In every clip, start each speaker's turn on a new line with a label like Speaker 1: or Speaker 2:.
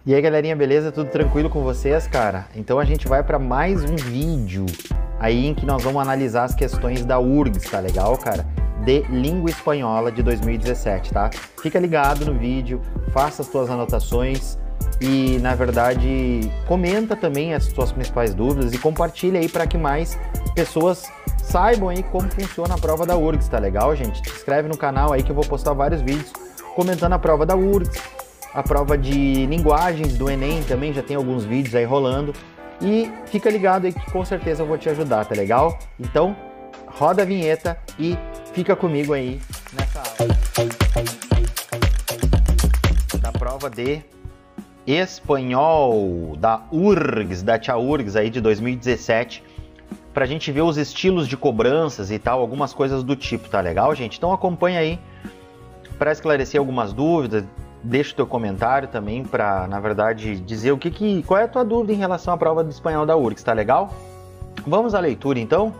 Speaker 1: E aí, galerinha, beleza? Tudo tranquilo com vocês, cara? Então a gente vai para mais um vídeo aí em que nós vamos analisar as questões da URGS, tá legal, cara? De língua espanhola de 2017, tá? Fica ligado no vídeo, faça as tuas anotações e, na verdade, comenta também as tuas principais dúvidas e compartilha aí para que mais pessoas saibam aí como funciona a prova da URGS, tá legal, gente? Te inscreve no canal aí que eu vou postar vários vídeos comentando a prova da URGS. A prova de linguagens do Enem também já tem alguns vídeos aí rolando. E fica ligado aí que com certeza eu vou te ajudar, tá legal? Então, roda a vinheta e fica comigo aí nessa aula da prova de espanhol da URGS, da Tia URGS aí de 2017, pra gente ver os estilos de cobranças e tal, algumas coisas do tipo, tá legal, gente? Então acompanha aí para esclarecer algumas dúvidas. Deixa o teu comentário também para, na verdade, dizer qual é a tua dúvida em relação à prova de espanhol da URGS, tá legal? Vamos à leitura, então?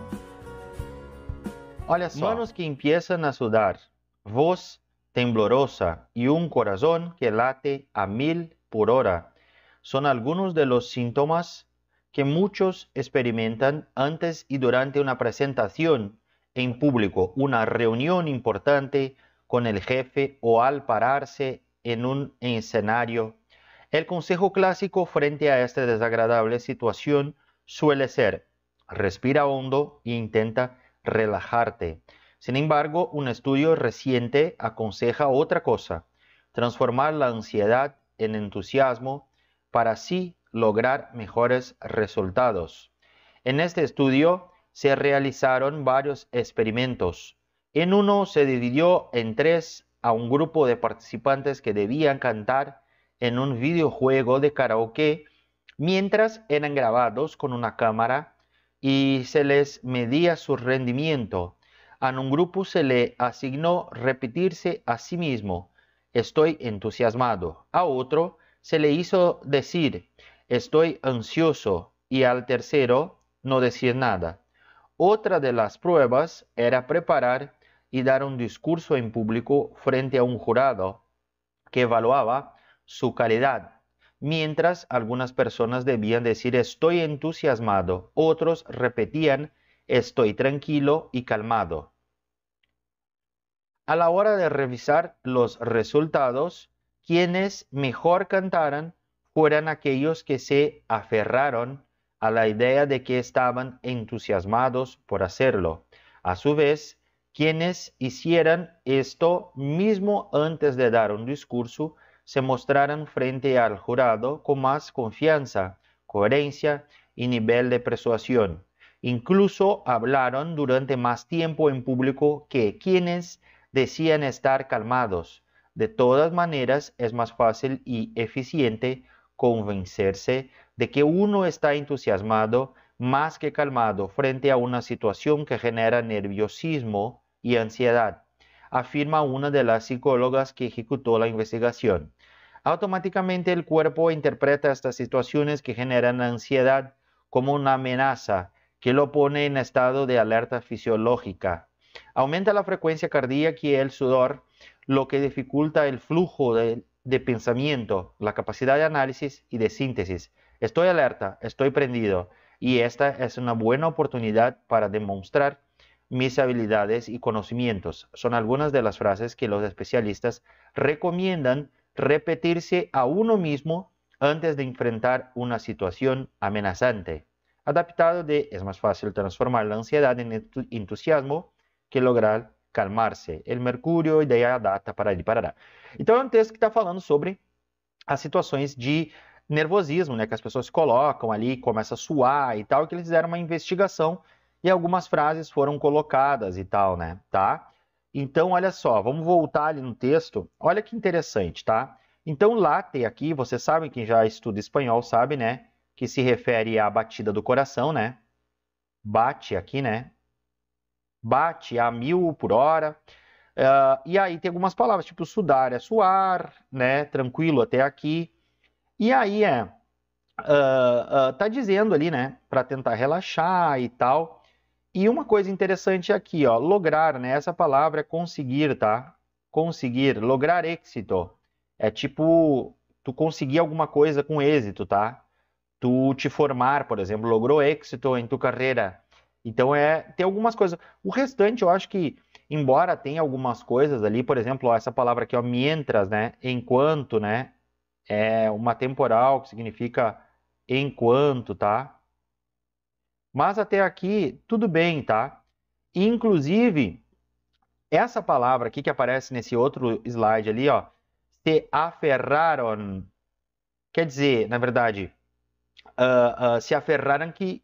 Speaker 1: Olha só. Manos que empiezan a sudar, voz temblorosa y un corazón que late a 1000 por hora son algunos de los síntomas que muchos experimentan antes y durante una presentación en público, una reunión importante con el jefe o al pararse en un escenario. El consejo clásico frente a esta desagradable situación suele ser: respira hondo e intenta relajarte. Sin embargo, un estudio reciente aconseja otra cosa: transformar la ansiedad en entusiasmo para así lograr mejores resultados. En este estudio se realizaron varios experimentos. En uno se dividió en 3 a un grupo de participantes que debían cantar en un videojuego de karaoke mientras eran grabados con una cámara y se les medía su rendimiento. A un grupo se le asignó repetirse a sí mismo: estoy entusiasmado. A otro se le hizo decir: estoy ansioso, y al tercero no decir nada. Otra de las pruebas era preparar y dar un discurso en público frente a un jurado que evaluaba su calidad. Mientras algunas personas debían decir estoy entusiasmado, otros repetían estoy tranquilo y calmado. A la hora de revisar los resultados, quienes mejor cantaran fueran aquellos que se aferraron a la idea de que estaban entusiasmados por hacerlo. A su vez, quienes hicieran esto mismo antes de dar un discurso se mostraran frente al jurado con más confianza, coherencia y nivel de persuasión. Incluso hablaron durante más tiempo en público que quienes decían estar calmados. De todas maneras, es más fácil y eficiente convencerse de que uno está entusiasmado más que calmado frente a una situación que genera nerviosismo y ansiedad, afirma una de las psicólogas que ejecutó la investigación. Automáticamente el cuerpo interpreta estas situaciones que generan ansiedad como una amenaza que lo pone en estado de alerta fisiológica. Aumenta la frecuencia cardíaca y el sudor, lo que dificulta el flujo de pensamiento, la capacidad de análisis y de síntesis. Estoy alerta, estoy prendido, y esta es una buena oportunidad para demostrar mis habilidades y conocimientos. Son algunas de las frases que los especialistas recomiendan repetirse a uno mismo antes de enfrentar una situación amenazante. Adaptado de es más fácil transformar la ansiedad en entusiasmo que lograr calmar-se. El Mercúrio, ideia, data, parari, parará. Então é um texto que está falando sobre as situações de nervosismo, né, que as pessoas se colocam ali, começam a suar e tal, e que eles fizeram uma investigação e algumas frases foram colocadas e tal, né, tá? Então, olha só, vamos voltar ali no texto. Olha que interessante, tá? Então, late aqui, vocês sabem, quem já estuda espanhol sabe, né, que se refere à batida do coração, né? Bate aqui, né? Bate a 1000 por hora. E aí tem algumas palavras, tipo sudar é suar, né? Tranquilo até aqui. E aí tá dizendo ali, né? Para tentar relaxar e tal. E uma coisa interessante aqui, ó, lograr, né? Essa palavra é conseguir, tá? Conseguir, lograr êxito. É tipo tu conseguir alguma coisa com êxito, tá? Tu te formar, por exemplo, logrou êxito em tua carreira. Então, tem algumas coisas. O restante, eu acho que, embora tenha algumas coisas ali, por exemplo, ó, essa palavra aqui, ó, mientras, né? Enquanto, né? É uma temporal que significa enquanto, tá? Mas até aqui, tudo bem, tá? Inclusive, essa palavra aqui que aparece nesse outro slide ali, ó, se aferraram, quer dizer, na verdade, se aferraram que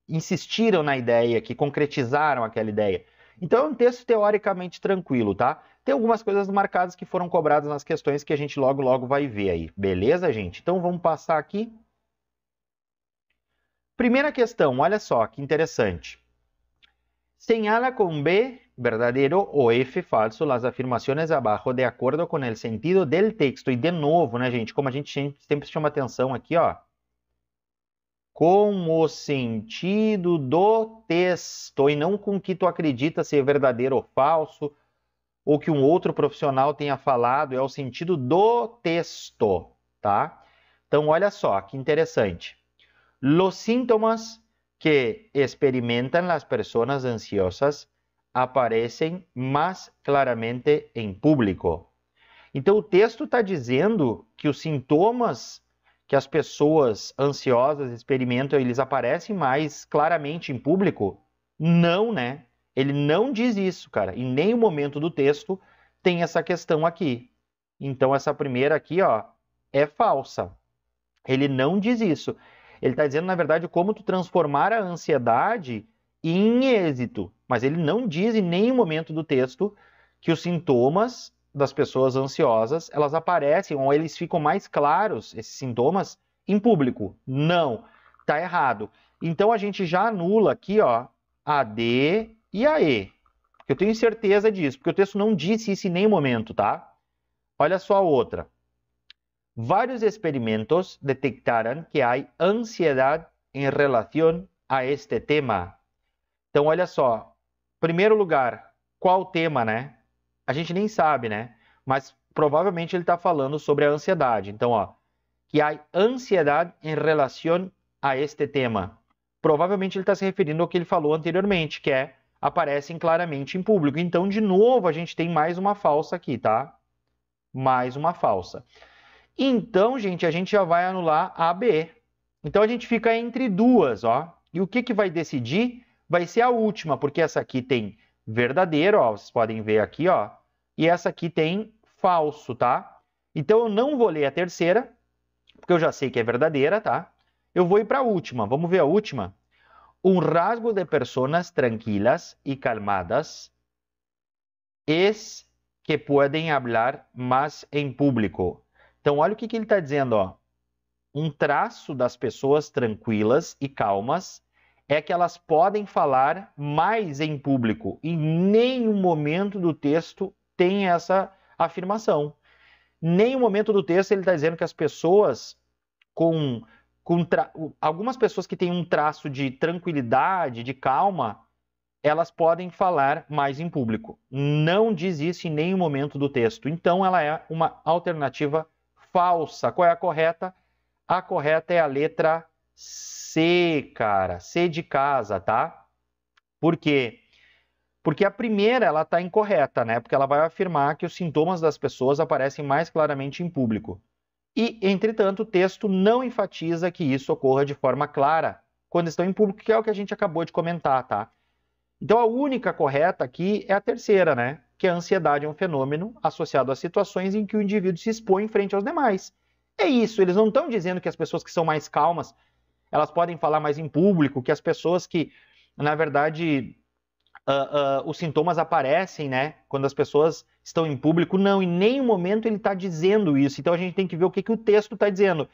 Speaker 1: insistiram na ideia, que concretizaram aquela ideia. Então é um texto teoricamente tranquilo, tá? Tem algumas coisas marcadas que foram cobradas nas questões que a gente logo logo vai ver aí. Beleza, gente? Então vamos passar aqui. Primeira questão, olha só que interessante. Señala con B verdadero o F falso las afirmaciones abajo de acuerdo con el sentido del texto. E de novo, né, gente, como a gente sempre chama atenção aqui, ó, com o sentido do texto e não com o que tu acredita ser verdadeiro ou falso, ou que um outro profissional tenha falado, é o sentido do texto, tá? Então, olha só, que interessante. Los síntomas que experimentan las personas ansiosas aparecem mais claramente em público. Então, o texto está dizendo que os sintomas que as pessoas ansiosas experimentam, eles aparecem mais claramente em público? Não, né? Ele não diz isso, cara. Em nenhum momento do texto tem essa questão aqui. Então, essa primeira aqui, ó, é falsa. Ele não diz isso. Ele está dizendo, na verdade, como tu transformar a ansiedade em êxito. Mas ele não diz em nenhum momento do texto que os sintomas das pessoas ansiosas, elas aparecem ou eles ficam mais claros, esses sintomas, em público. Não, tá errado. Então, a gente já anula aqui, ó, a D e a E. Eu tenho certeza disso, porque o texto não disse isso em nenhum momento, tá? Olha só a outra. Vários experimentos detectaram que há ansiedade em relação a este tema. Então, olha só. Primeiro lugar, qual tema, né? A gente nem sabe, né? Mas provavelmente ele está falando sobre a ansiedade. Então, ó, que há ansiedade em relação a este tema. Provavelmente ele está se referindo ao que ele falou anteriormente, que é aparecem claramente em público. Então, de novo, a gente tem mais uma falsa aqui, tá? Mais uma falsa. Então, gente, a gente já vai anular a B. Então, a gente fica entre duas, ó. E o que vai decidir? Vai ser a última, porque essa aqui tem verdadeiro, ó. Vocês podem ver aqui, ó. E essa aqui tem falso, tá? Então, eu não vou ler a terceira, porque eu já sei que é verdadeira, tá? Eu vou ir para a última. Vamos ver a última? Um rasgo de personas tranquilas e calmadas es que podem hablar mais em público. Então, olha o que ele está dizendo, ó. Um traço das pessoas tranquilas e calmas é que elas podem falar mais em público. Em nenhum momento do texto tem essa afirmação. Em nenhum momento do texto ele está dizendo que as pessoas algumas pessoas que têm um traço de tranquilidade, de calma, elas podem falar mais em público. Não diz isso em nenhum momento do texto. Então, ela é uma alternativa falsa. Qual é a correta? A correta é a letra C, cara. C de casa, tá? Por quê? Porque a primeira, ela está incorreta, né? Porque ela vai afirmar que os sintomas das pessoas aparecem mais claramente em público. E, entretanto, o texto não enfatiza que isso ocorra de forma clara quando estão em público, que é o que a gente acabou de comentar, tá? Então, a única correta aqui é a terceira, né? Que a ansiedade é um fenômeno associado a situações em que o indivíduo se expõe frente aos demais. É isso, eles não estão dizendo que as pessoas que são mais calmas, elas podem falar mais em público, que as pessoas que, na verdade, os sintomas aparecem, né? Quando as pessoas estão em público. Não, em nenhum momento ele está dizendo isso. Então, a gente tem que ver o que o texto está dizendo.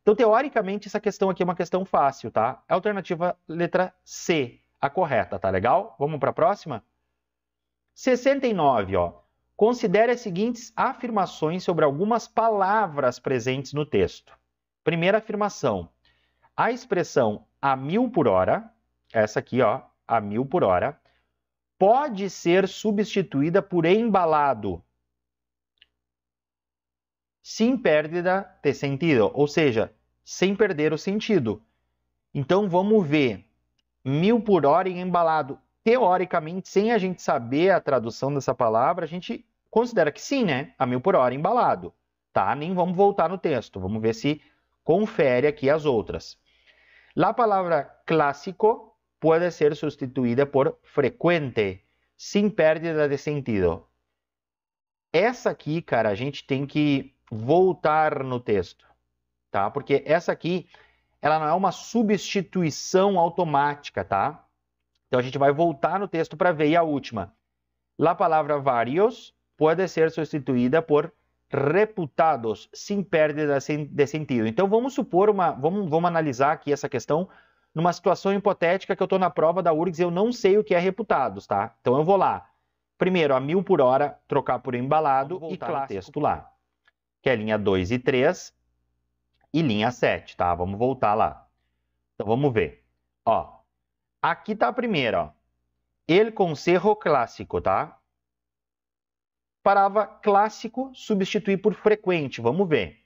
Speaker 1: Então, teoricamente, essa questão aqui é uma questão fácil, tá? Alternativa letra C, a correta, tá legal? Vamos para a próxima? 69, ó. Considere as seguintes afirmações sobre algumas palavras presentes no texto. Primeira afirmação. A expressão a 1000 por hora, essa aqui, ó, a 1000 por hora, pode ser substituída por embalado. sem pérdida de sentido, ou seja, sem perder o sentido. Então, vamos ver 1000 por hora em embalado. Teoricamente, sem a gente saber a tradução dessa palavra, a gente considera que sim, né? A 1000 por hora embalado. Tá? Nem vamos voltar no texto. Vamos ver se confere aqui as outras. A palavra clássico pode ser substituída por frequente, sem pérdida de sentido. Essa aqui, cara, a gente tem que voltar no texto, tá? Porque essa aqui, ela não é uma substituição automática, tá? Então, a gente vai voltar no texto para ver. E a última. A palavra varios pode ser substituída por reputados, sem pérdida de sentido. Então, vamos supor vamos analisar aqui essa questão numa situação hipotética que eu estou na prova da URGS e eu não sei o que é reputados, tá? Então, eu vou lá. Primeiro, a 1000 por hora, trocar por embalado e clássico texto lá. Que é linha 2 e 3 e linha 7, tá? Vamos voltar lá. Então, vamos ver. Ó, aqui tá a primeira, ó. El consejo clássico, tá? Palavra clássico, substituir por frequente. Vamos ver.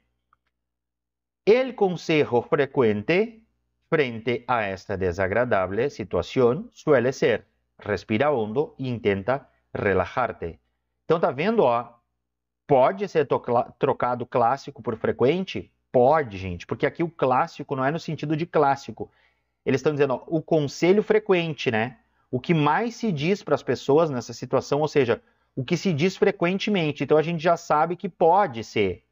Speaker 1: El consejo frecuente frente a esta desagradable situación suele ser: respira hondo e intenta relajarte. Então, tá vendo, ó? Pode ser trocado clássico por frequente? Pode, gente, porque aqui o clássico não é no sentido de clássico. Eles estão dizendo, ó, o conselho frequente, né? O que mais se diz para as pessoas nessa situação, ou seja, o que se diz frequentemente. Então, a gente já sabe que pode ser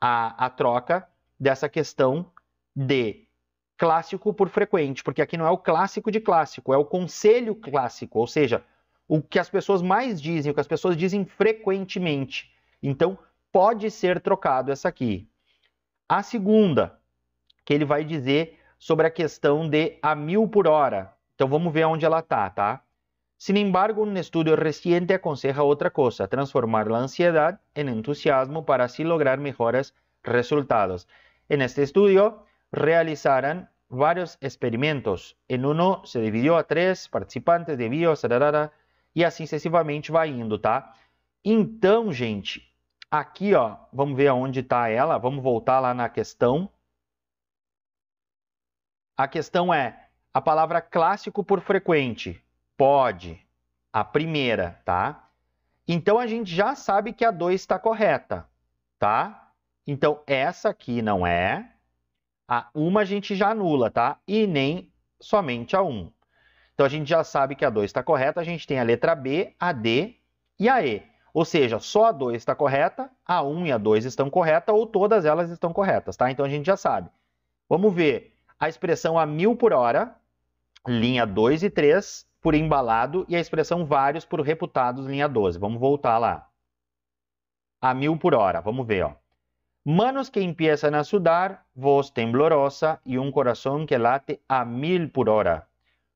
Speaker 1: a troca dessa questão de clássico por frequente, porque aqui não é o clássico de clássico, é o conselho clássico, ou seja, o que as pessoas mais dizem, o que as pessoas dizem frequentemente. Então, pode ser trocado essa aqui. A segunda, que ele vai dizer sobre a questão de a 1000 por hora. Então, vamos ver onde ela está, tá? Sin embargo, un estudio reciente aconseja otra cosa: transformar la ansiedad en entusiasmo para así lograr mejores resultados. En este estudio realizaron varios experimentos. En uno se dividió a 3 participantes de bios, e assim sucessivamente vai indo, tá? Então, gente, aqui, ó, vamos ver aonde está ela. Vamos voltar lá na questão. A questão é a palavra clássico por frequente. Pode. A primeira, tá? Então, a gente já sabe que a 2 está correta, tá? Então, essa aqui não é. A 1 a gente já anula, tá? E nem somente a 1. Então, a gente já sabe que a 2 está correta. A gente tem a letra B, a D e a E. Ou seja, só a 2 está correta, a 1 e a 2 estão corretas, ou todas elas estão corretas, tá? Então, a gente já sabe. Vamos ver a expressão a 1000 por hora, linha 2 e 3, por embalado, e a expressão vários por reputados, linha 12. Vamos voltar lá. A 1000 por hora, vamos ver, ó. Manos que empiezan a sudar, voz temblorosa y un corazón que late a 1000 por hora.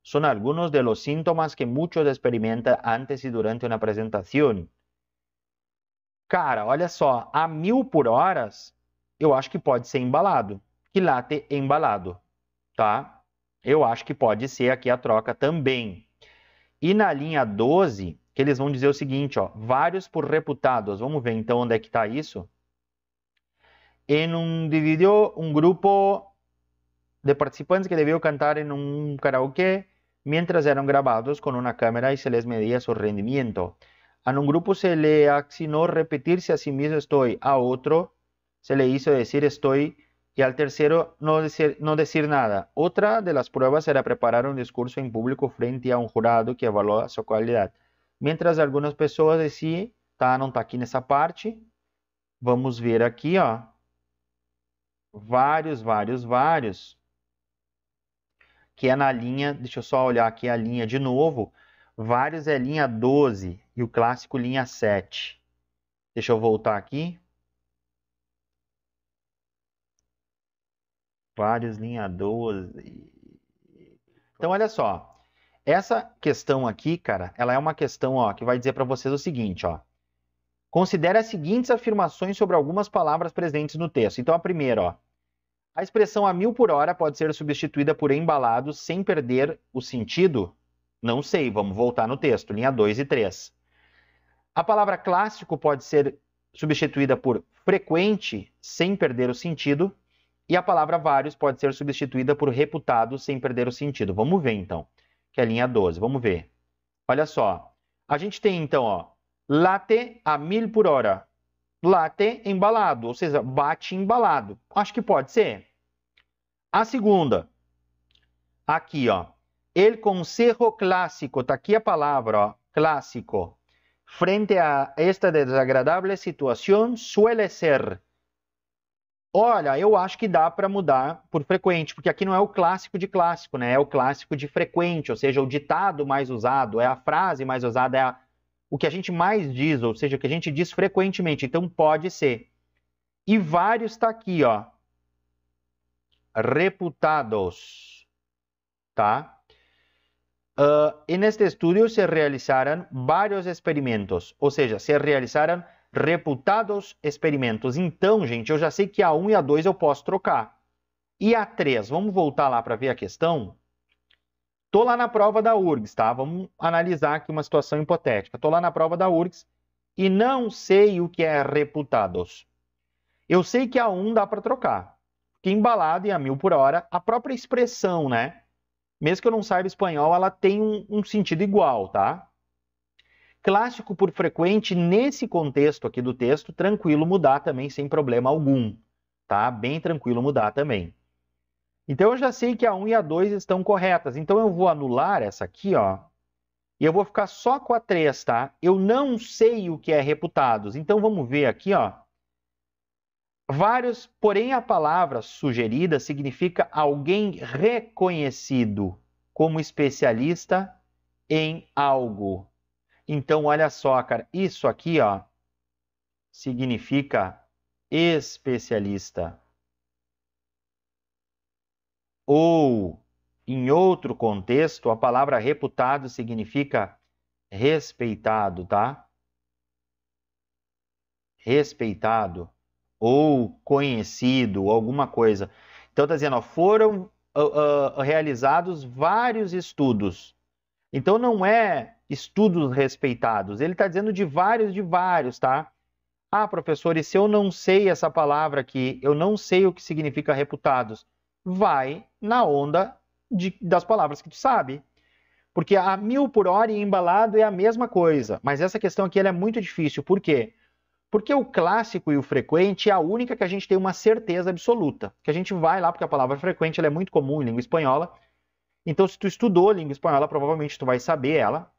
Speaker 1: Son algunos de los síntomas que muchos experimentan antes y durante una presentación. Cara, olha só, a 1000 por horas, eu acho que pode ser embalado. Que late embalado, tá? Eu acho que pode ser aqui a troca também. E na linha 12, que eles vão dizer o seguinte, ó, vários por reputados. Vamos ver então onde é que está isso. Dividió un grupo de participantes que debió cantar en un karaoke mientras eran grabados con una cámara y se les medía su rendimiento. A un grupo se le asignó repetirse a sí mismo estoy, a otro se le hizo decir estoy y al tercero no decir nada. Otra de las pruebas era preparar un discurso en público frente a un jurado que evalúa su calidad. Mientras algunas pessoas decían, tá, não tá aqui nessa parte. Vamos ver aqui, ó. Vários. Que é na linha, deixa eu só olhar aqui a linha de novo. Vários é linha 12 e o clássico linha 7. Deixa eu voltar aqui. Vários linha 12. Então, olha só. Essa questão aqui, cara, ela é uma questão, ó, que vai dizer para vocês o seguinte, ó. Considere as seguintes afirmações sobre algumas palavras presentes no texto. Então, a primeira, ó. A expressão a 1000 por hora pode ser substituída por embalado sem perder o sentido? Não sei, vamos voltar no texto, linha 2 e 3. A palavra clássico pode ser substituída por frequente, sem perder o sentido, e a palavra vários pode ser substituída por reputado, sem perder o sentido. Vamos ver, então, que é a linha 12. Vamos ver. Olha só. A gente tem, então, ó, late a 1000 por hora. Late embalado, ou seja, bate embalado. Acho que pode ser. A segunda, aqui, ó. El consejo clássico, tá aqui a palavra, ó, clássico. Frente a esta desagradável situação, suele ser. Olha, eu acho que dá para mudar por frequente, porque aqui não é o clássico de clássico, né? É o clássico de frequente, ou seja, o ditado mais usado, é a frase mais usada, é o que a gente mais diz, ou seja, o que a gente diz frequentemente. Então, pode ser. E vários está aqui, ó. Reputados. Tá? En este estudio se realizaram vários experimentos, ou seja, se realizaram reputados experimentos. Então, gente, eu já sei que a 1 e a 2 eu posso trocar. E a 3, vamos voltar lá para ver a questão? Estou lá na prova da URGS, tá? Vamos analisar aqui uma situação hipotética. Estou lá na prova da URGS e não sei o que é reputados. Eu sei que a 1 dá para trocar. Porque embalado e a 1000 por hora, a própria expressão, né? Mesmo que eu não saiba espanhol, ela tem um sentido igual, tá? Clássico por frequente, nesse contexto aqui do texto, tranquilo mudar também, sem problema algum, tá? Bem tranquilo mudar também. Então, eu já sei que a 1 e a 2 estão corretas. Então, eu vou anular essa aqui, ó. E eu vou ficar só com a 3, tá? Eu não sei o que é reputados. Então, vamos ver aqui, ó. Vários, porém a palavra sugerida significa alguém reconhecido como especialista em algo. Então, olha só, cara, isso aqui, ó, significa especialista. Ou, em outro contexto, a palavra reputado significa respeitado, tá? Respeitado. Ou conhecido, alguma coisa. Então, está dizendo, ó, foram realizados vários estudos. Então, não é estudos respeitados. Ele está dizendo de vários, tá? Ah, professor, e se eu não sei essa palavra aqui, eu não sei o que significa reputados? Vai na onda das palavras que tu sabe. Porque a 1000 por hora e embalado é a mesma coisa. Mas essa questão aqui ela é muito difícil. Por quê? Porque o clássico e o frequente é a única que a gente tem uma certeza absoluta. Que a gente vai lá, porque a palavra frequente ela é muito comum em língua espanhola. Então, se tu estudou língua espanhola, provavelmente tu vai saber ela.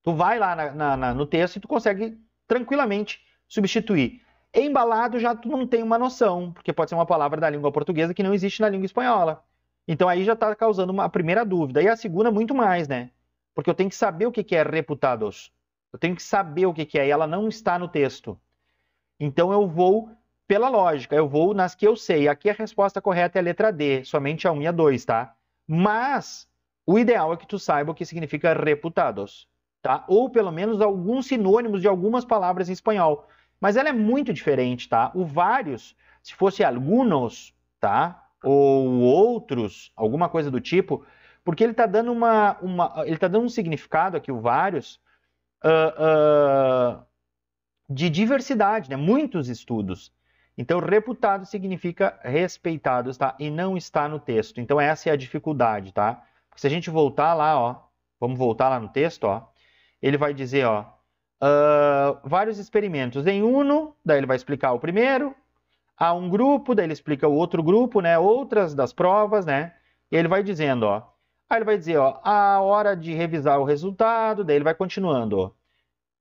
Speaker 1: Tu vai lá no texto e tu consegue tranquilamente substituir. Embalado já tu não tem uma noção, porque pode ser uma palavra da língua portuguesa que não existe na língua espanhola. Então, aí já está causando uma primeira dúvida. E a segunda, muito mais, né? Porque eu tenho que saber o que é reputados. Eu tenho que saber o que é, e ela não está no texto. Então, eu vou pela lógica, eu vou nas que eu sei. Aqui a resposta correta é a letra D, somente a 1 e a 2, tá? Mas o ideal é que tu saiba o que significa reputados, tá? Ou pelo menos alguns sinônimos de algumas palavras em espanhol. Mas ela é muito diferente, tá? O vários, se fosse algunos, tá? Ou outros, alguma coisa do tipo, porque ele está dando ele tá dando um significado aqui, o vários, de diversidade, né? Muitos estudos. Então, reputado significa respeitados, tá? E não está no texto. Então, essa é a dificuldade, tá? Se a gente voltar lá, ó, vamos voltar lá no texto, ó, ele vai dizer, ó, vários experimentos em uno, daí ele vai explicar o primeiro, há um grupo, daí ele explica o outro grupo, né? Outras das provas, né? E ele vai dizendo, ó, aí ele vai dizer, ó, a hora de revisar o resultado, daí ele vai continuando, ó.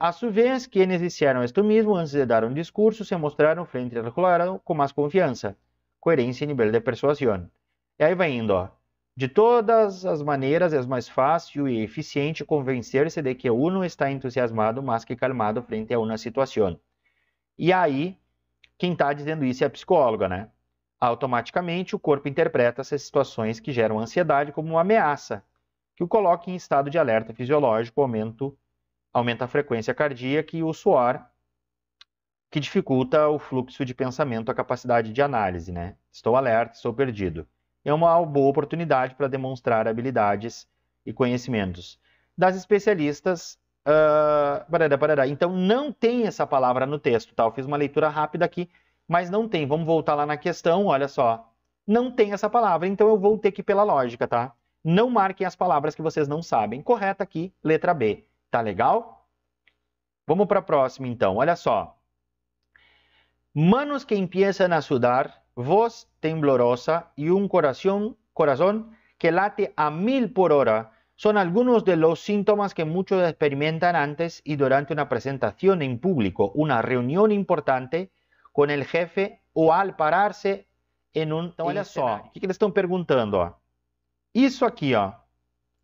Speaker 1: A su vez, quienes hicieron esto mismo antes de dar un discurso se mostraron frente al jurado con más confianza, coherencia y nivel de persuasión. E aí vai indo, ó. De todas as maneiras, é mais fácil e eficiente convencer-se de que uno está entusiasmado mais que calmado frente a uma situação. E aí, quem está dizendo isso é a psicóloga, né? Automaticamente, o corpo interpreta essas situações que geram ansiedade como uma ameaça, que o coloca em estado de alerta fisiológico, aumenta a frequência cardíaca e o suor, que dificulta o fluxo de pensamento, a capacidade de análise, né? Estou alerta, estou perdido. É uma boa oportunidade para demonstrar habilidades e conhecimentos. Das especialistas, Então, não tem essa palavra no texto, tá? Eu fiz uma leitura rápida aqui, mas não tem. Vamos voltar lá na questão, olha só. Não tem essa palavra, então eu vou ter que ir pela lógica, tá? Não marquem as palavras que vocês não sabem. Correta aqui, letra B. Tá legal? Vamos para a próxima, então. Olha só. Manos que empiezan a sudar, voz temblorosa y un corazón que late a 1000 por hora son algunos de los síntomas que muchos experimentan antes y durante una presentación en público, una reunión importante con el jefe ou al pararse em um... Então, olha só, o que eles estão perguntando? Ó? Isso aqui, ó,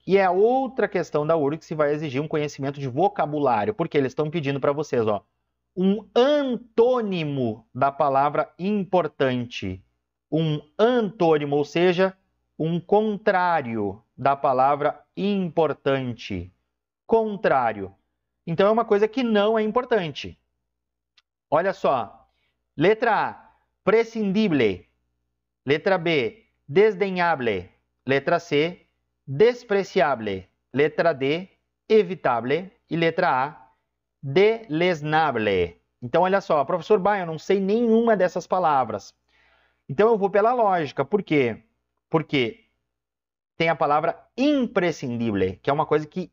Speaker 1: e é outra questão da URGS que vai exigir um conhecimento de vocabulário, porque eles estão pedindo para vocês, ó, um antônimo da palavra importante. Um antônimo, ou seja, um contrário da palavra importante. Contrário. Então, é uma coisa que não é importante. Olha só. Letra A, prescindible. Letra B, desdenhable. Letra C, despreciable. Letra D, evitable. E letra A, deleznable. Então, olha só, professor Baia, eu não sei nenhuma dessas palavras. Então, eu vou pela lógica. Por quê? Porque tem a palavra imprescindível, que é uma coisa que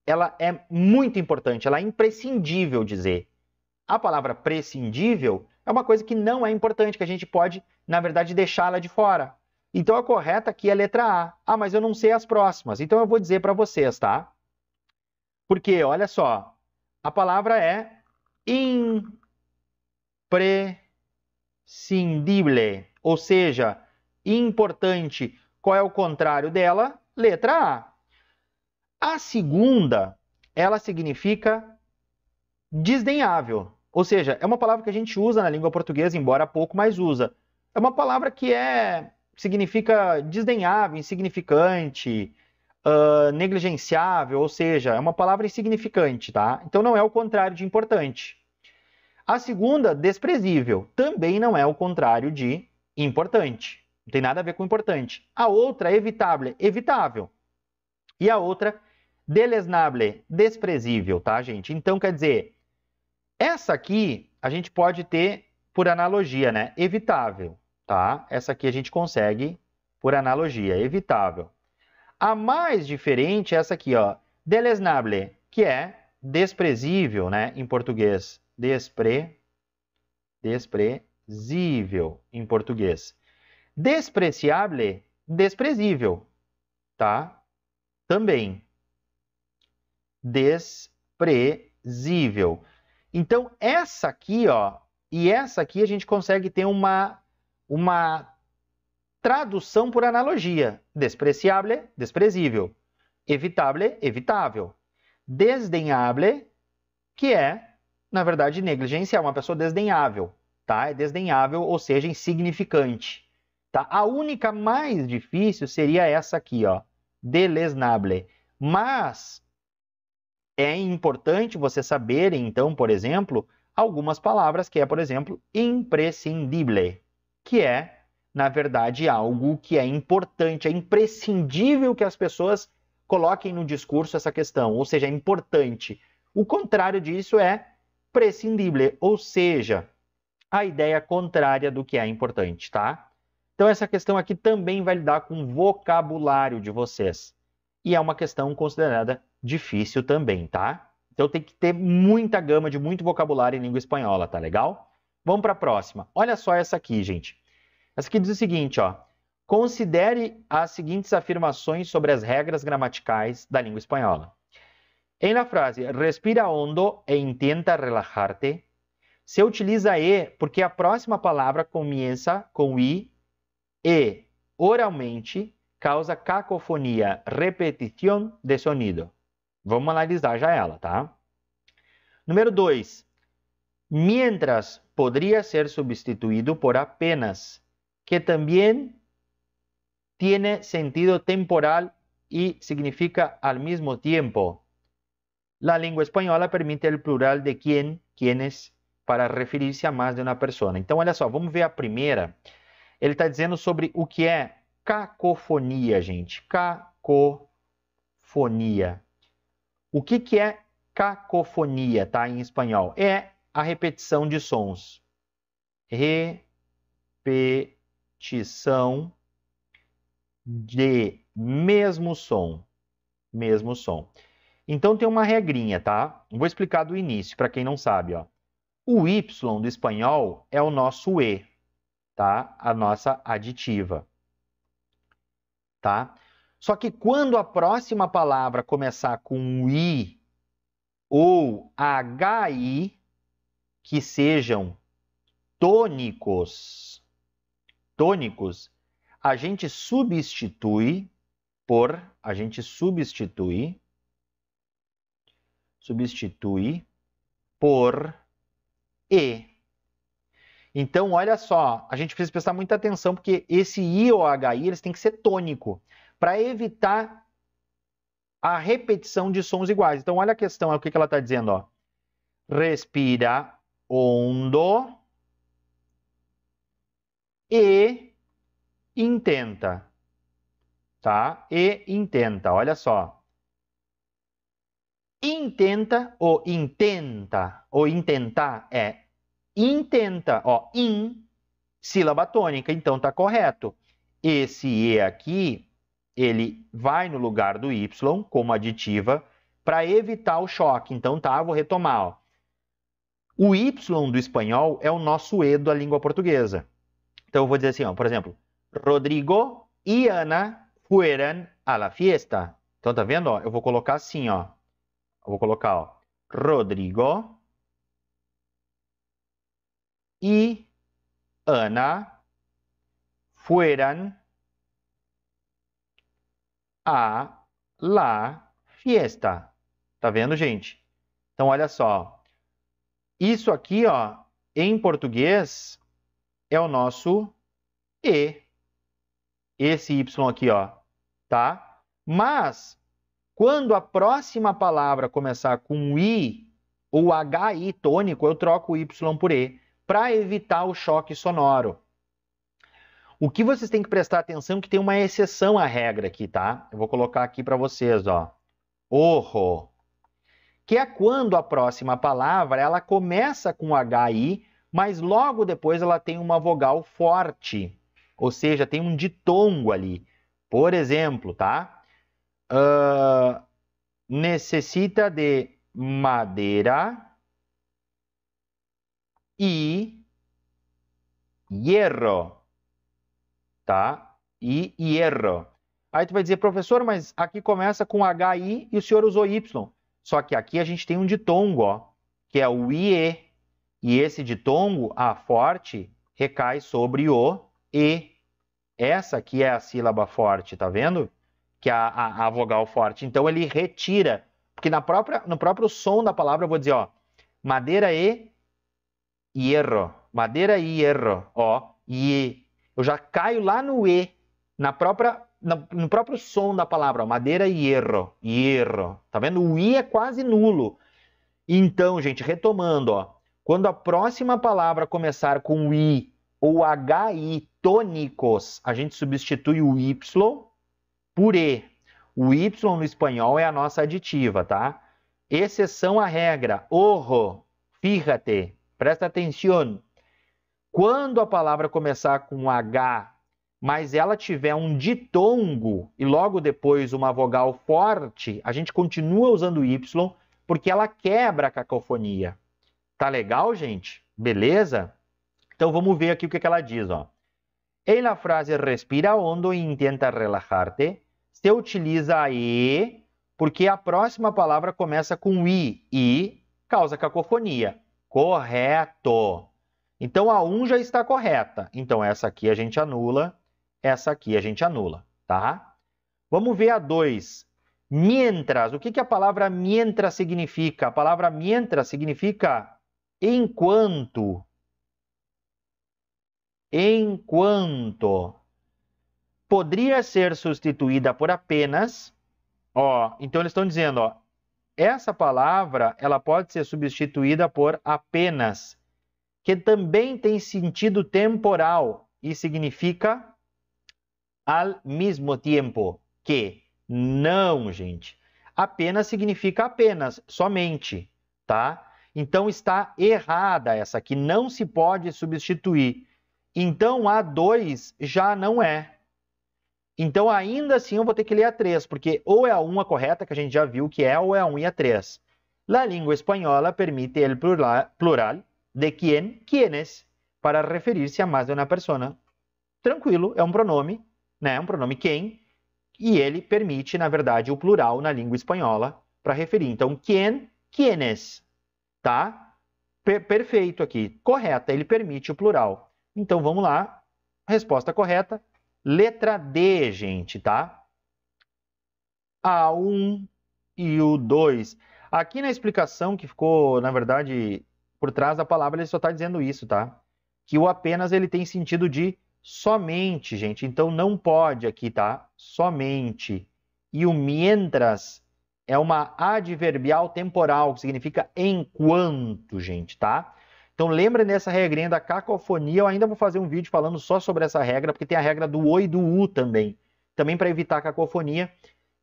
Speaker 1: ela é muito importante, ela é imprescindível dizer. A palavra prescindível é uma coisa que não é importante, que a gente pode, na verdade, deixá-la de fora. Então, a correta aqui é a letra A. Ah, mas eu não sei as próximas. Então, eu vou dizer para vocês, tá? Porque, olha só, a palavra é imprescindível, ou seja, importante. Qual é o contrário dela? Letra A. A segunda, ela significa desdenhável, ou seja, é uma palavra que a gente usa na língua portuguesa, embora pouco, mas usa. É uma palavra que significa desdenhável, insignificante, negligenciável, ou seja, é uma palavra insignificante, tá? Então não é o contrário de importante. A segunda, desprezível, também não é o contrário de importante. Não tem nada a ver com importante. A outra, evitável, evitável. E a outra, deleznable, desprezível, tá, gente? Então, quer dizer, essa aqui a gente pode ter por analogia, né? Evitável, tá? Essa aqui a gente consegue por analogia, evitável. A mais diferente é essa aqui, ó, deleznable, que é desprezível, né? Em português, desprezível em português. Despreciable, desprezível, tá? Também. Desprezível. Então, essa aqui, ó, e essa aqui a gente consegue ter uma tradução por analogia. Despreciable, desprezível. Evitable, evitável. Desdenhable, que é, na verdade, negligenciar, uma pessoa desdenhável, tá? É desdenhável, ou seja, insignificante. Tá? A única mais difícil seria essa aqui, ó, deleznable. Mas é importante você saber, então, por exemplo, algumas palavras que é, por exemplo, imprescindível, que é, na verdade, algo que é importante, é imprescindível que as pessoas coloquem no discurso essa questão, ou seja, é importante. O contrário disso é prescindível, ou seja, a ideia contrária do que é importante, tá? Então, essa questão aqui também vai lidar com o vocabulário de vocês. E é uma questão considerada difícil também, tá? Então, tem que ter muita gama de muito vocabulário em língua espanhola, tá legal? Vamos para a próxima. Olha só essa aqui, gente. Essa aqui diz o seguinte, ó. Considere as seguintes afirmações sobre as regras gramaticais da língua espanhola. Em la frase, respira hondo e intenta relajarte, se utiliza E porque a próxima palavra começa com I e, oralmente, causa cacofonia, repetição de sonido. Vamos analisar já ela, tá? Número 2. Mientras podría ser substituído por apenas, que también tiene sentido temporal y significa al mismo tiempo. La lengua española permite el plural de quien, quienes, para referir-se a mais de uma pessoa. Então, olha só, vamos ver a primeira. Ele está dizendo sobre o que é cacofonia, gente. Cacofonia. O que é cacofonia, tá? Em espanhol. É a repetição de sons. Repetição de mesmo som. Mesmo som. Então tem uma regrinha, tá? Vou explicar do início, para quem não sabe, ó. O Y do espanhol é o nosso E, tá? A nossa aditiva, tá? Só que quando a próxima palavra começar com I ou HI, que sejam tônicos, a gente substitui por E. Então, olha só, a gente precisa prestar muita atenção, porque esse I ou HI, eles têm que ser tônico, para evitar a repetição de sons iguais. Então, olha a questão, o que ela está dizendo, ó. Respira hondo e intenta, tá? E intenta, olha só. Intenta ou intentar é intenta, ó, sílaba tônica, então tá correto. Esse E aqui, ele vai no lugar do Y como aditiva para evitar o choque. Então tá, vou retomar, ó. O Y do espanhol é o nosso E da língua portuguesa. Então eu vou dizer assim, ó, por exemplo, Rodrigo e Ana fueron a la fiesta. Então tá vendo, ó? Eu vou colocar assim, ó. Eu vou colocar, ó, Rodrigo e Ana fueron a la fiesta. Tá vendo, gente? Então, olha só. Isso aqui, ó, em português, é o nosso E. Esse Y aqui, ó, tá? Mas, quando a próxima palavra começar com I ou HI tônico, eu troco o Y por E, para evitar o choque sonoro. O que vocês têm que prestar atenção é que tem uma exceção à regra aqui, tá? Eu vou colocar aqui para vocês, ó. Ojo. Que é quando a próxima palavra, ela começa com HI, mas logo depois ela tem uma vogal forte. Ou seja, tem um ditongo ali. Por exemplo, tá? Necessita de madeira e hierro. Tá? E hierro. Aí tu vai dizer, professor, mas aqui começa com HI e o senhor usou Y. Só que aqui a gente tem um ditongo, ó, que é o IE. E esse ditongo, a forte, recai sobre o E. Essa aqui é a sílaba forte, tá vendo? Que é a vogal forte. Então ele retira, porque no próprio som da palavra eu vou dizer, ó, madeira e hierro. Madeira e hierro, ó, e eu já caio lá no E, no próprio som da palavra, ó, madeira e hierro, hierro. Tá vendo? O I é quase nulo. Então, gente, retomando, ó, quando a próxima palavra começar com I ou HI tônicos, a gente substitui o Y por E. O Y no espanhol é a nossa aditiva, tá? Exceção à regra. Ojo, fíjate, presta atenção. Quando a palavra começar com H, mas ela tiver um ditongo e logo depois uma vogal forte, a gente continua usando o Y porque ela quebra a cacofonia. Tá legal, gente? Beleza? Então vamos ver aqui o que ela diz, ó. Em la frase respira hondo e intenta relajarte, se utiliza a E porque a próxima palavra começa com I e causa cacofonia. Correto. Então a 1 já está correta. Então essa aqui a gente anula, essa aqui a gente anula, tá? Vamos ver a 2. Mientras. O que a palavra mientras significa? A palavra mientras significa enquanto. Enquanto. Poderia ser substituída por apenas. Ó, então eles estão dizendo, ó, essa palavra ela pode ser substituída por apenas, que também tem sentido temporal e significa al mismo tiempo que. Não, gente. Apenas significa apenas, somente, tá? Então está errada essa aqui, não se pode substituir. Então a 2 já não é. Então ainda assim eu vou ter que ler a 3, porque ou é a 1 a correta, que a gente já viu que é, ou é a 1 e a 3. La língua espanhola permite el plural de quien, quienes, para referir-se a mais de uma pessoa. Tranquilo, é um pronome, né? Um pronome quem, e ele permite, na verdade, o plural na língua espanhola para referir. Então, quien, quienes, tá? Perfeito aqui. Correta, ele permite o plural. Então, vamos lá. Resposta correta. Letra D, gente, tá? A1 e o 2. Aqui na explicação que ficou, na verdade, por trás da palavra, ele só está dizendo isso, tá? Que o apenas ele tem sentido de somente, gente. Então, não pode aqui, tá? Somente. E o mientras é uma adverbial temporal, que significa enquanto, gente, tá? Então, lembra dessa regrinha da cacofonia. Eu ainda vou fazer um vídeo falando só sobre essa regra, porque tem a regra do o e do u também. Também para evitar cacofonia.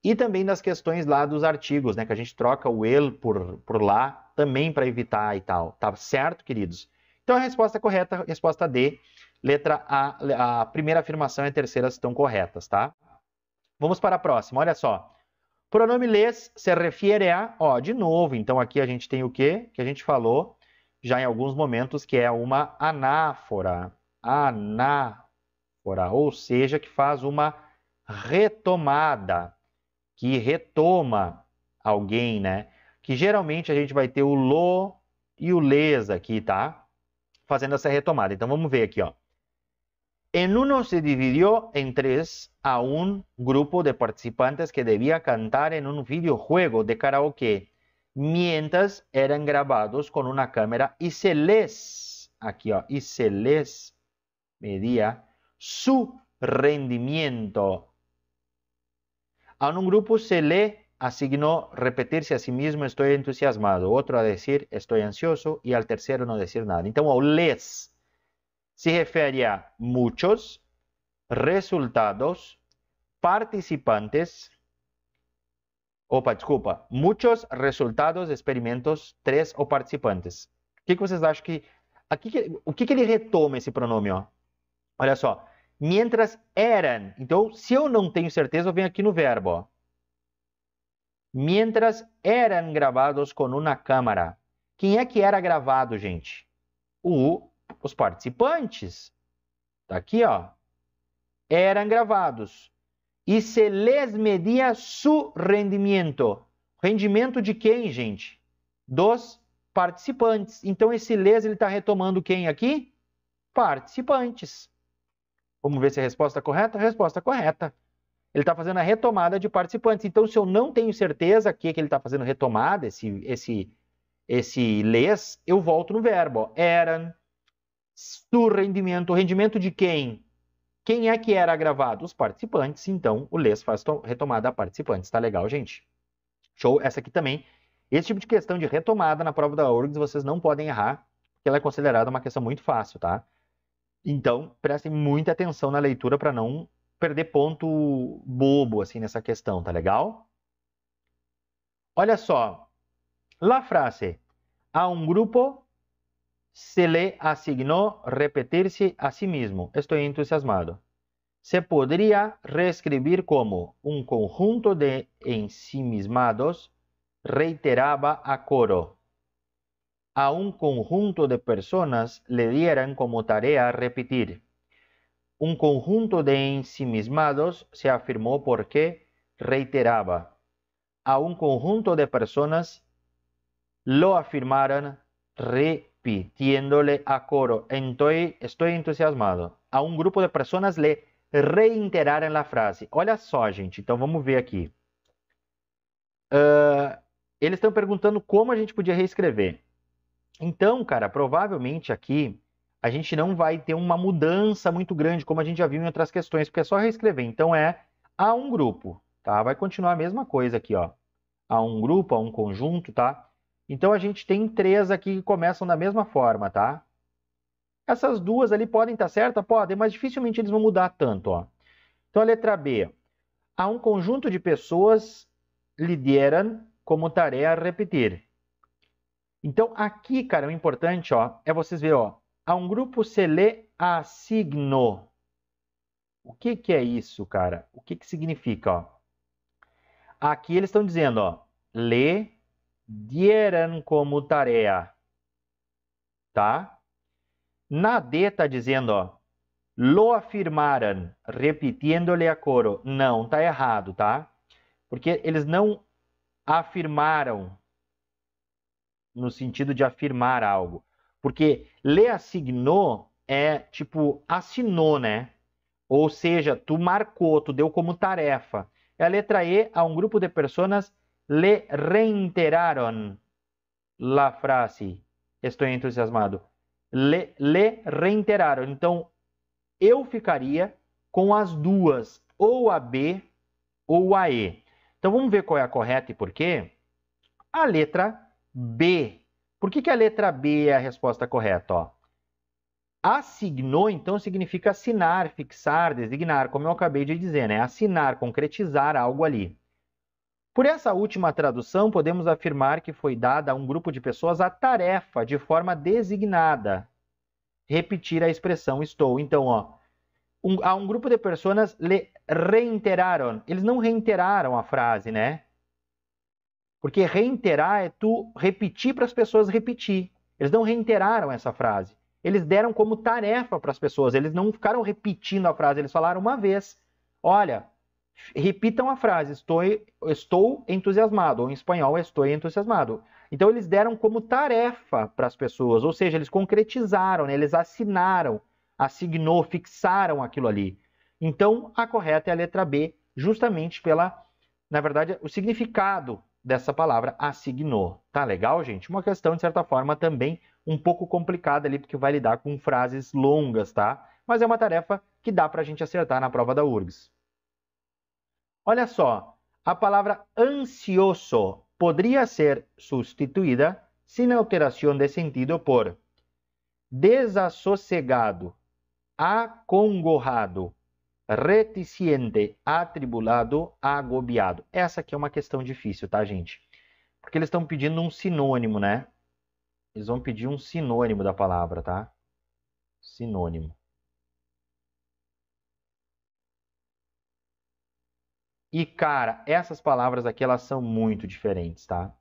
Speaker 1: E também das questões lá dos artigos, né? Que a gente troca o el por lá, também para evitar e tal. Tá certo, queridos? Então, a resposta correta, resposta D. Letra A, a primeira afirmação e a terceira estão corretas, tá? Vamos para a próxima, olha só. Pronome les se refere a, ó, de novo, então aqui a gente tem o quê? Que a gente falou já em alguns momentos, que é uma anáfora. Anáfora, ou seja, que faz uma retomada, que retoma alguém, né? Que geralmente a gente vai ter o lo e o les aqui, tá? Fazendo essa retomada. Então vamos ver aqui, ó. En uno se dividió en 3 a un grupo de participantes que debía cantar en un videojuego de karaoke, mientras eran grabados con una cámara y se les, aquí, y se les medía su rendimiento. A un grupo se le asignó repetirse a sí mismo estoy entusiasmado, otro a decir estoy ansioso y al tercero no decir nada. Então, o les se refere a muchos, resultados, participantes, muchos resultados, experimentos, 3 ou participantes. O que vocês acham que... o que ele retoma esse pronome, ó? Olha só. Mientras eran. Então, se eu não tenho certeza, eu venho aqui no verbo, ó. Mientras eran gravados com uma câmera. Quem é que era gravado, gente? Os participantes. Tá aqui, ó. Eram gravados. E se les media su rendimiento. Rendimento de quem, gente? Dos participantes. Então, esse les, ele está retomando quem aqui? Participantes. Vamos ver se a resposta é correta? Resposta correta. Ele está fazendo a retomada de participantes. Então, se eu não tenho certeza que ele está fazendo retomada, esse les, eu volto no verbo. Eram, su rendimento. O rendimento de quem? Quem é que era gravado? Os participantes. Então, o les faz retomada a participantes. Tá legal, gente? Show? Essa aqui também. Esse tipo de questão de retomada na prova da URGS, vocês não podem errar, porque ela é considerada uma questão muito fácil, tá? Então, prestem muita atenção na leitura para não perder ponto bobo assim nessa questão, tá legal? Olha só. La frase a un grupo se le asignó repetirse a sí mismo. Estoy entusiasmado. Se podría reescribir como un conjunto de ensimismados reiteraba a coro. A un conjunto de personas le dieran como tarea repetir. Un conjunto de ensimismados se afirmó porque reiteraba. A un conjunto de personas lo afirmaron repitiéndole a coro. Estoy entusiasmado. A um grupo de pessoas le reiteraram a frase. Olha só, gente. Então, vamos ver aqui. Eles estão perguntando como a gente podia reescrever. Então, cara, provavelmente aqui a gente não vai ter uma mudança muito grande, como a gente já viu em outras questões, porque é só reescrever. Então, é a um grupo, tá? Vai continuar a mesma coisa aqui, ó. A um grupo, a um conjunto, tá? Então, a gente tem 3 aqui que começam da mesma forma, tá? Essas duas ali podem estar certas? Podem, mas dificilmente eles vão mudar tanto, ó. Então, a letra B. Há um conjunto de pessoas lhe dieran como tarefa repetir. Então, aqui, cara, o importante, ó, é vocês verem, ó, a um grupo se lhe asignou. O que que é isso, cara? O que que significa, ó? Aqui eles estão dizendo, ó, lhe dieran como tarefa, tá? Na D está dizendo, ó, lo afirmaram, repetindo-lhe a coro. Não, tá errado, tá? Porque eles não afirmaram no sentido de afirmar algo. Porque le assignou é tipo assinou, né? Ou seja, tu marcou, tu deu como tarefa. A letra E, a um grupo de pessoas le reiteraron la frase. Estou entusiasmado. Le reiteraron. Então, eu ficaria com as duas, ou a B ou a E. Então, vamos ver qual é a correta e por quê? A letra B. Por que a letra B é a resposta correta? Ó? Assignou, então, significa assinar, fixar, designar, como eu acabei de dizer, né? Assinar, concretizar algo ali. Por essa última tradução, podemos afirmar que foi dada a um grupo de pessoas a tarefa de forma designada. Repetir a expressão estou. Então, ó, a um grupo de pessoas le reiteraram. Eles não reiteraram a frase, né? Porque reiterar é tu repetir para as pessoas repetir. Eles não reiteraram essa frase. Eles deram como tarefa para as pessoas. Eles não ficaram repetindo a frase. Eles falaram uma vez. Olha, repitam a frase. Estou entusiasmado. Ou em espanhol, estou entusiasmado. Então, eles deram como tarefa para as pessoas. Ou seja, eles concretizaram, né? Eles assinaram, assignou, fixaram aquilo ali. Então, a correta é a letra B, justamente pela, na verdade, o significado dessa palavra assignou. Tá legal, gente? Uma questão, de certa forma, também um pouco complicada ali, porque vai lidar com frases longas, tá? Mas é uma tarefa que dá para a gente acertar na prova da URGS. Olha só, a palavra ansioso poderia ser substituída, sem alteração de sentido, por desassossegado, acongojado, reticente, atribulado, agobiado. Essa aqui é uma questão difícil, tá, gente? Porque eles estão pedindo um sinônimo, né? Eles vão pedir um sinônimo da palavra, tá? Sinônimo. E, cara, essas palavras aqui, elas são muito diferentes, tá?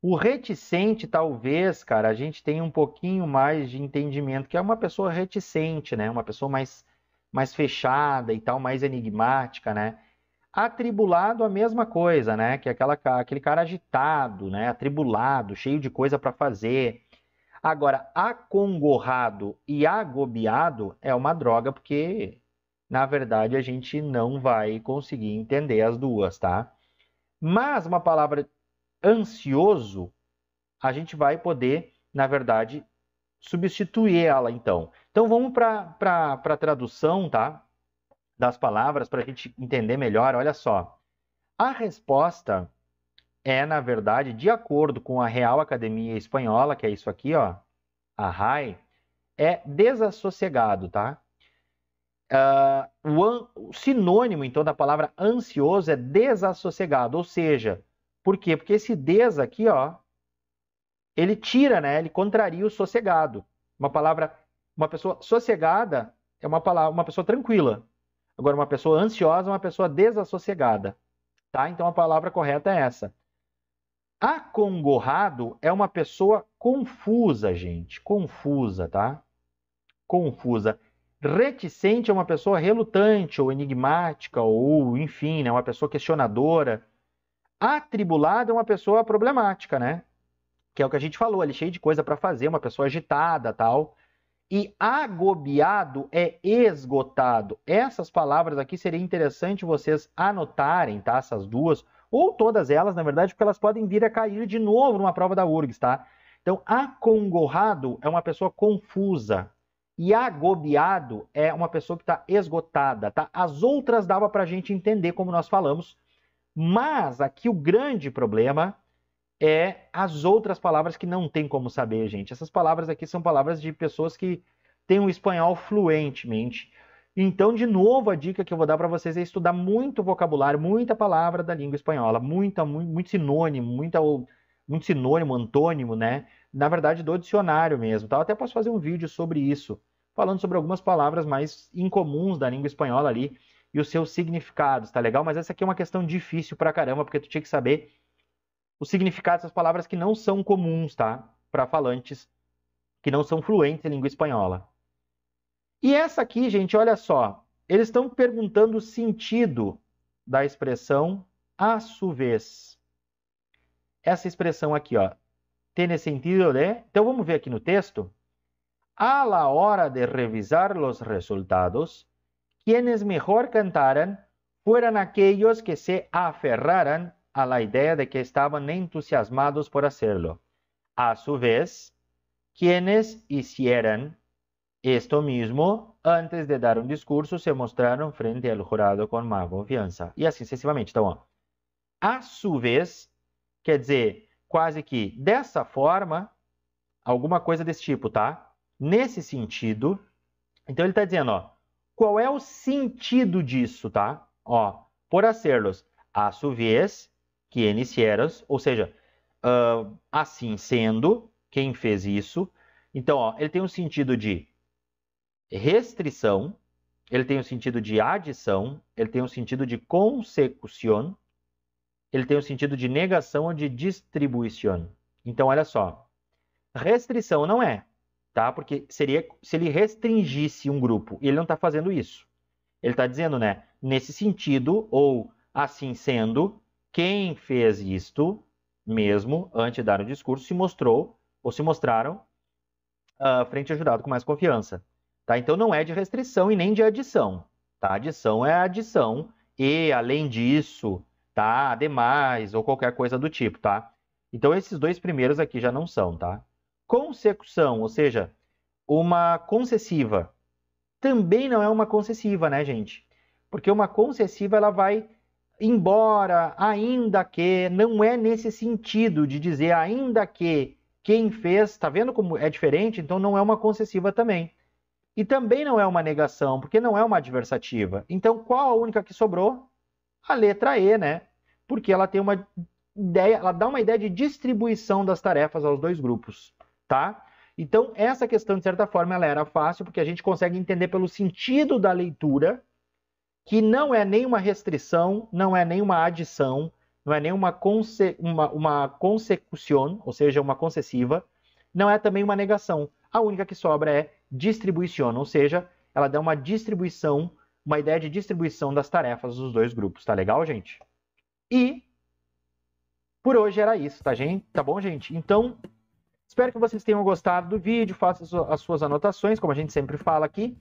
Speaker 1: O reticente, talvez, cara, a gente tenha um pouquinho mais de entendimento, que é uma pessoa reticente, né? Uma pessoa mais fechada e tal, mais enigmática, né? Atribulado, a mesma coisa, né? Que é aquele cara agitado, né? Atribulado, cheio de coisa para fazer. Agora, acongorrado e agobiado é uma droga, porque, na verdade, a gente não vai conseguir entender as duas, tá? Mas uma palavra ansioso, a gente vai poder, na verdade, substituir ela, então. Então, vamos para a tradução, tá? Das palavras, para a gente entender melhor. Olha só. A resposta é, na verdade, de acordo com a Real Academia Espanhola, que é isso aqui, ó, a RAE, é desassossegado, tá? O sinônimo, então, da palavra ansioso é desassossegado, ou seja, por quê? Porque esse des aqui, ó, ele tira, né? Ele contraria o sossegado. Uma pessoa sossegada é uma pessoa tranquila. Agora, uma pessoa ansiosa é uma pessoa desassossegada, tá? Então, a palavra correta é essa. Acongorrado é uma pessoa confusa, gente. Confusa, tá? Confusa. Reticente é uma pessoa relutante ou enigmática ou, enfim, né, uma pessoa questionadora. Atribulado é uma pessoa problemática, né? Que é o que a gente falou, ali cheio de coisa para fazer, uma pessoa agitada, tal. E agobiado é esgotado. Essas palavras aqui seria interessante vocês anotarem, tá? Essas duas, ou todas elas, na verdade, porque elas podem vir a cair de novo numa prova da URGS, tá? Então, acongorrado é uma pessoa confusa. E agobiado é uma pessoa que está esgotada, tá? As outras dava para a gente entender como nós falamos, mas aqui o grande problema é as outras palavras que não tem como saber, gente. Essas palavras aqui são palavras de pessoas que têm um espanhol fluentemente. Então, de novo, a dica que eu vou dar para vocês é estudar muito vocabulário, muita palavra da língua espanhola, muito sinônimo, muito sinônimo, antônimo, né? Na verdade, do dicionário mesmo, tá? Eu até posso fazer um vídeo sobre isso, falando sobre algumas palavras mais incomuns da língua espanhola ali e os seus significados, tá legal? Mas essa aqui é uma questão difícil pra caramba, porque tu tinha que saber os significados das palavras que não são comuns, tá? Para falantes que não são fluentes em língua espanhola. E essa aqui, gente, olha só, eles estão perguntando o sentido da expressão a su vez. Essa expressão aqui, ó, tem sentido de... Então vamos ver aqui no texto. A la hora de revisar los resultados, quienes mejor cantaran fueran aquellos que se aferraran a la idea de que estaban entusiasmados por hacerlo. A su vez, quienes hicieran esto mismo antes de dar un discurso se mostraron frente al jurado con más confianza. E assim sucessivamente. Então, ó, a su vez, quer dizer, quase que dessa forma, alguma coisa desse tipo, tá? Nesse sentido. Então, ele está dizendo, ó, qual é o sentido disso, tá? Ó, por hacerlos a su vez, quien hicieras, ou seja, assim sendo, quem fez isso. Então, ó, ele tem um sentido de restrição, ele tem um sentido de adição, ele tem um sentido de consecução, ele tem um sentido de negação ou de distribuição. Então, olha só, restrição não é, tá? Porque seria se ele restringisse um grupo, e ele não está fazendo isso. Ele está dizendo, né, nesse sentido, ou assim sendo, quem fez isto mesmo, antes de dar o discurso, se mostrou, ou se mostraram, frente ao jurado com mais confiança. Tá? Então, não é de restrição e nem de adição. Tá? Adição é adição e, além disso, tá? Ademais, ou qualquer coisa do tipo. Tá? Então, esses dois primeiros aqui já não são. Tá? Consecução, ou seja, uma concessiva. Também não é uma concessiva, né, gente? Porque uma concessiva, ela vai embora, ainda que, não é nesse sentido de dizer ainda que quem fez, tá vendo como é diferente? Então, não é uma concessiva também. E também não é uma negação, porque não é uma adversativa. Então, qual a única que sobrou? A letra E, né? Porque ela tem uma ideia, ela dá uma ideia de distribuição das tarefas aos dois grupos, tá? Então, essa questão, de certa forma, ela era fácil, porque a gente consegue entender pelo sentido da leitura que não é nenhuma restrição, não é nenhuma adição, não é nenhuma consecução, ou seja, uma concessiva, não é também uma negação. A única que sobra é distribuição, ou seja, ela dá uma distribuição, uma ideia de distribuição das tarefas dos dois grupos. Tá legal, gente? E por hoje era isso, tá, gente? Tá bom, gente? Então, espero que vocês tenham gostado do vídeo, façam as suas anotações, como a gente sempre fala aqui.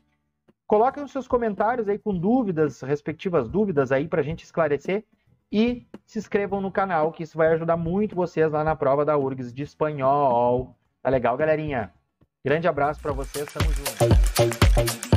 Speaker 1: Coloquem os seus comentários aí com dúvidas, respectivas dúvidas aí pra gente esclarecer. E se inscrevam no canal, que isso vai ajudar muito vocês lá na prova da URGS de espanhol. Tá legal, galerinha? Grande abraço para vocês, tamo junto.